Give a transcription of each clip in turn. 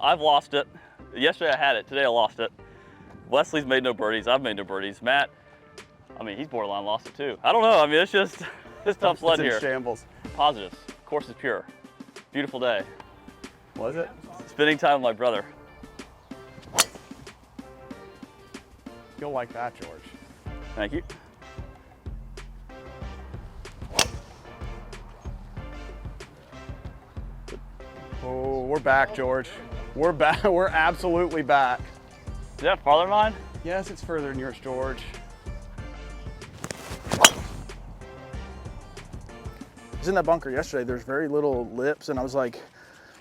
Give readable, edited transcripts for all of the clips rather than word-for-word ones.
I've lost it. Yesterday I had it, today I lost it. Wesley's made no birdies, I've made no birdies. Matt, I mean, he's borderline lost it too. I don't know, I mean, it's just, it's tough sled here. It's in shambles. Positives, course is pure. Beautiful day. Was it? Spending time with my brother. You'll like that, George. Thank you. Oh, we're back, George. We're back. We're absolutely back. Is that farther than mine? Yes, it's further than yours, George. I was in that bunker yesterday. There's very little lips, and I was like,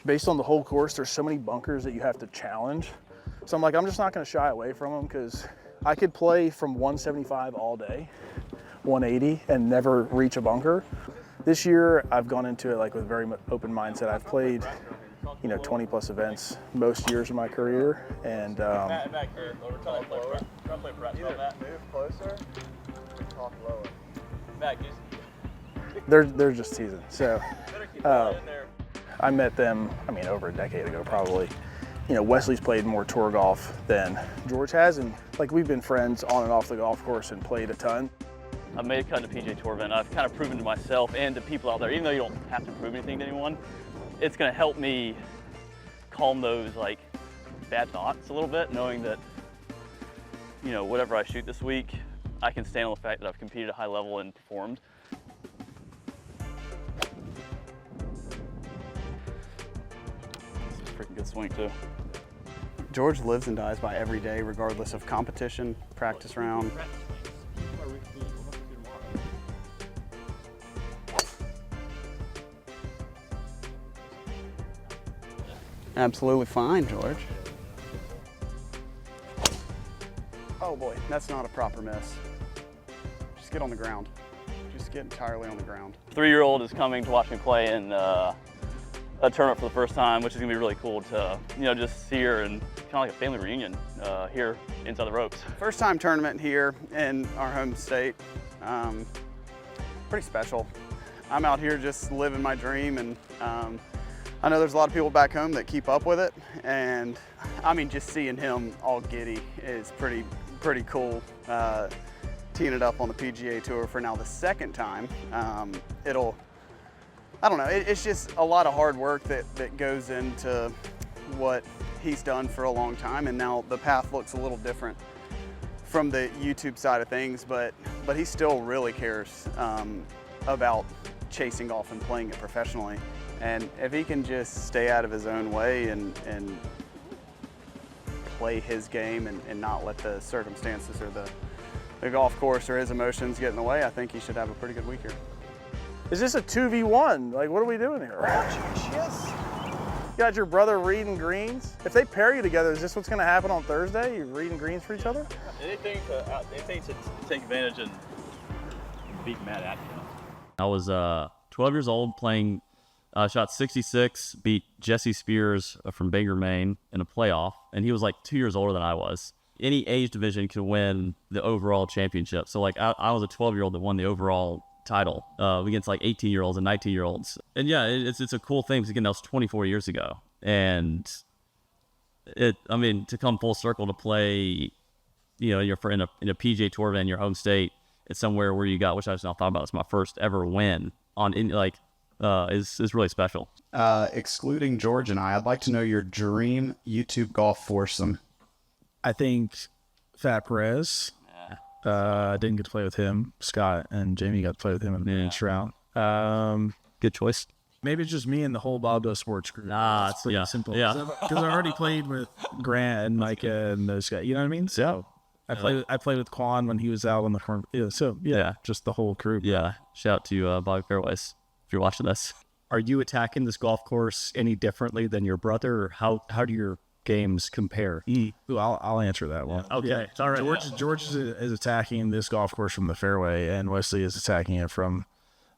based on the whole course, there's so many bunkers that you have to challenge. So I'm like, I'm just not going to shy away from them because I could play from 175 all day, 180, and never reach a bunker. This year, I've gone into it like with a very open mindset. I've played, 20 plus events most years of my career, and Back here, over try to play Move closer. Talk lower. Back, they're just teasing. So I met them, over a decade ago probably. Wesley's played more tour golf than George has, and like we've been friends on and off the golf course and played a ton. I've made a cut in the PGA Tour event. I've kind of proven to myself and to people out there, even though you don't have to prove anything to anyone, it's going to help me calm those like bad thoughts a little bit, knowing that, whatever I shoot this week, I can stand on the fact that I've competed at a high level and performed. It's a freaking good swing too. George lives and dies by every day, regardless of competition, practice round. Absolutely fine, George. Oh boy, that's not a proper miss. Just get on the ground. Just get entirely on the ground. 3-year-old is coming to watch me play in a tournament for the first time, which is gonna be really cool to, just see her and kind of like a family reunion here inside the ropes. First time tournament here in our home state. Pretty special. I'm out here just living my dream, and I know there's a lot of people back home that keep up with it, and just seeing him all giddy is pretty cool. Teeing it up on the PGA Tour for now the second time. It's just a lot of hard work that goes into what he's done for a long time, and now the path looks a little different from the YouTube side of things, but he still really cares about chasing golf and playing it professionally. And if he can just stay out of his own way and play his game and not let the circumstances or the golf course or his emotions get in the way, I think he should have a pretty good week here. Is this a 2v1? Like, what are we doing here? Yes. You got your brother reading greens? If they pair you together, is this what's going to happen on Thursday? You're reading greens for each other? Anything to take advantage and beat Matt Atkins. I was 12 years old playing, shot 66, beat Jesse Spears from Bangor, Maine in a playoff, and he was like 2 years older than I was. Any age division can win the overall championship. So like I was a 12-year-old that won the overall title against like 18-year-olds and 19-year-olds. And yeah, it's a cool thing because again, that was 24 years ago. And to come full circle to play, you're in a PGA Tour event in your home state, it's somewhere where you got, which I just now thought about, it's my first ever win is really special. Excluding George and I'd like to know your dream YouTube golf foursome. I think Fat Perez. Didn't get to play with him. Scott and Jamie got to play with him in the next round. Good choice. Maybe it's just me and the whole Bob Does Sports group. It's pretty simple. Yeah, because I already played with Grant and Micah and those guys. You know what I mean? So I played with Quan when he was out on the front. Yeah, just the whole group. Yeah. Shout out to Bobby Fairways if you're watching this. Are you attacking this golf course any differently than your brother, or how do your games compare? Ooh, I'll answer that one. Okay, yeah. All right. George is attacking this golf course from the fairway, and Wesley is attacking it from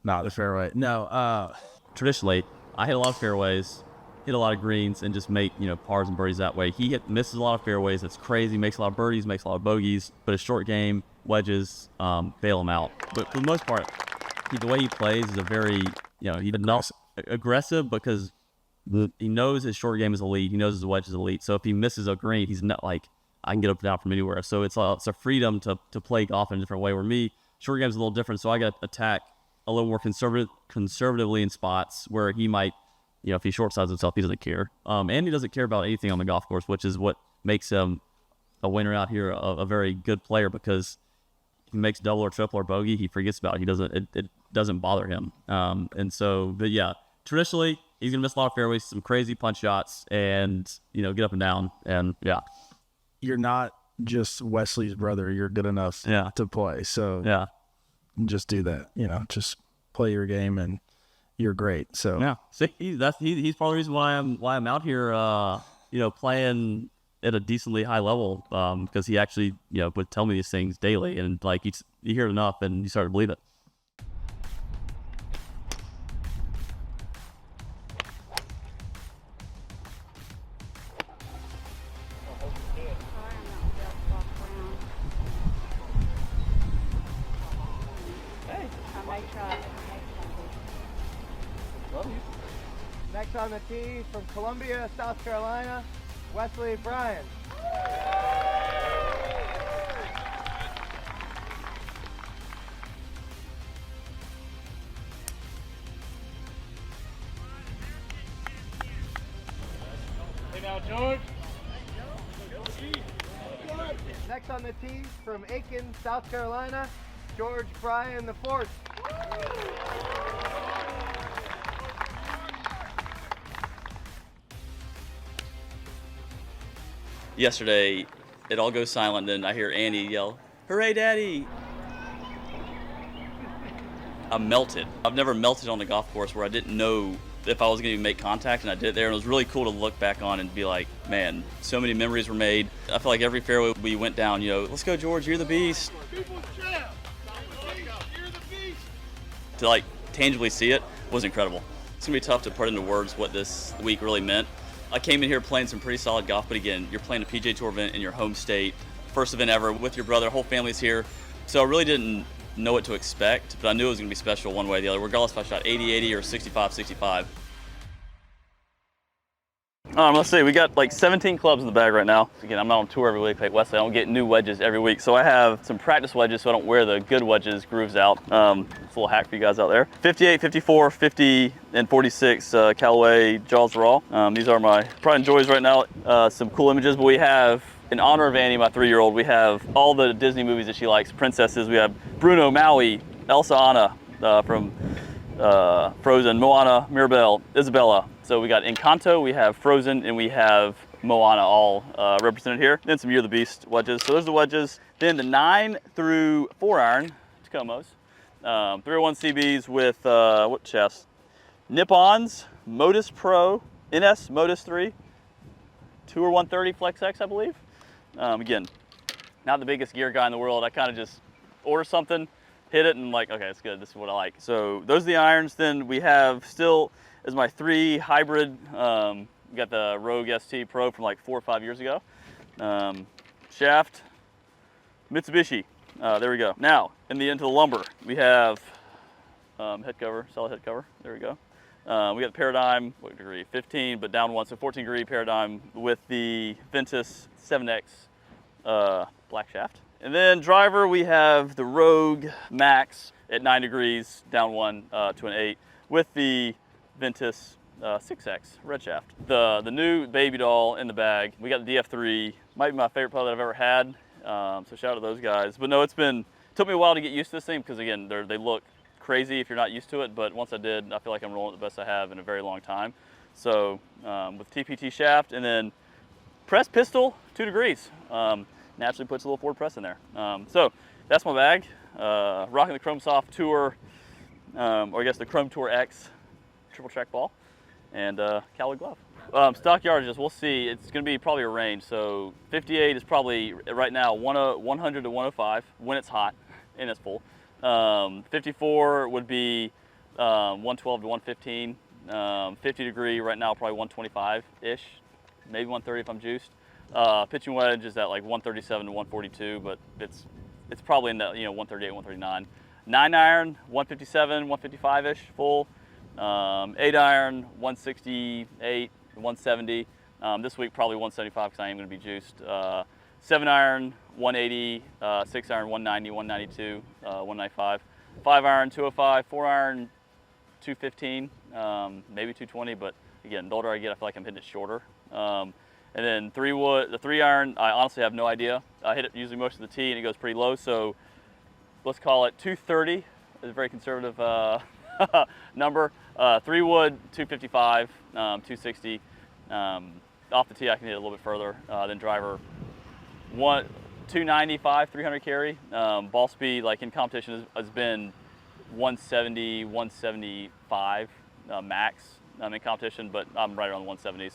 not the fairway. No, traditionally, I hit a lot of fairways, hit a lot of greens, and just make pars and birdies that way. He misses a lot of fairways. It's crazy. Makes a lot of birdies, makes a lot of bogeys, but his short game, wedges, bail him out. But for the most part, the way he plays is a very he's not aggressive because he knows his short game is elite. He knows his wedge is elite. So if he misses a green, he's not like, I can get up and down from anywhere. So it's a freedom to play golf in a different way. Where me, short game's a little different. So I got to attack a little more conservatively in spots where he might, if he short sides himself, he doesn't care. And he doesn't care about anything on the golf course, which is what makes him a winner out here, a very good player, because he makes double or triple or bogey, he forgets about it. It doesn't bother him. And so, but yeah, traditionally he's gonna miss a lot of fairways, some crazy punch shots, and get up and down. And yeah, you're not just Wesley's brother. You're good enough to play. So yeah, just do that. Just play your game, and you're great. So yeah, see, he's part of the reason why I'm out here, playing at a decently high level, because he actually, would tell me these things daily, and like you hear it enough and you start to believe it. Next on the tee from Columbia, South Carolina, Wesley Bryan. Hey now, George. Next on the tee from Atkins, South Carolina, George Bryan the fourth. Yesterday, it all goes silent, and I hear Andy yell, "Hooray, Daddy!" I'm melted. I've never melted on a golf course where I didn't know if I was going to make contact, and I did there. And it was really cool to look back on and be like, man, so many memories were made. I feel like every fairway we went down, let's go, George, you're the beast. To like tangibly see it was incredible. It's going to be tough to put into words what this week really meant. I came in here playing some pretty solid golf, but again, you're playing a PGA Tour event in your home state, first event ever with your brother, whole family's here. So I really didn't know what to expect, but I knew it was going to be special one way or the other, regardless if I shot 80-80 or 65-65. Let's see, we got like 17 clubs in the bag right now. Again, I'm not on tour every week like Wesley. I don't get new wedges every week. So I have some practice wedges so I don't wear the good wedges grooves out. It's a little hack for you guys out there. 58, 54, 50, and 46 Callaway Jaws Raw. These are my pride and joys right now. Some cool images, but we have, in honor of Annie, my 3-year-old, we have all the Disney movies that she likes, princesses. We have Bruno, Maui, Elsa Anna from Frozen, Moana, Mirabelle, Isabella. So we got Encanto, we have Frozen, and we have Moana all represented here. Then some Year of the Beast wedges. So there's the wedges. Then the 9 through 4 iron Tacomos. 301 CBs with what shafts? Nippons, Modus Pro, NS Modus 3, Tour 130 Flex X, I believe. Again, not the biggest gear guy in the world. I kind of just order something, hit it, and like, okay, it's good. This is what I like. So those are the irons. Then we have still as my 3 hybrid. We got the Rogue ST Pro from like 4 or 5 years ago. Shaft, Mitsubishi. There we go. Now, into the lumber, we have head cover, solid head cover. There we go. We got the Paradigm, what degree? 15, but down 1, so 14 degree Paradigm with the Ventus 7X black shaft. And then driver, we have the Rogue Max at 9 degrees, down 1 to an 8 with the Ventus 6X red shaft. The new baby doll in the bag. We got the DF3, might be my favorite putt that I've ever had. So shout out to those guys. But no, took me a while to get used to this thing because again, they look crazy if you're not used to it. But once I did, I feel like I'm rolling the best I have in a very long time. So with TPT shaft and then press pistol 2 degrees. Naturally puts a little forward press in there. So that's my bag. Rocking the Chrome Soft Tour, or I guess the Chrome Tour X triple track ball, and Callaway glove. Stock yardages, we'll see. It's going to be probably a range. So 58 is probably right now 100 to 105 when it's hot and it's full. 54 would be 112 to 115. 50 degree right now probably 125-ish, maybe 130 if I'm juiced. Pitching wedge is at like 137 to 142, but it's probably in the 138, 139. 9 iron, 157, 155-ish full. 8 iron, 168, 170. This week probably 175 because I am going to be juiced. 7 iron, 180, 6 iron, 190, 192, 195. 5 iron, 205, 4 iron, 215, maybe 220, but again, the older I get, I feel like I'm hitting it shorter. And then the 3 iron, I honestly have no idea. I hit it usually most of the tee and it goes pretty low, so let's call it 230 is a very conservative number. 3 wood, 255, 260. Off the tee, I can hit it a little bit further. Then driver, 295, 300 carry. Ball speed, like in competition, has been 170, 175 max in competition, but I'm right around the 170s.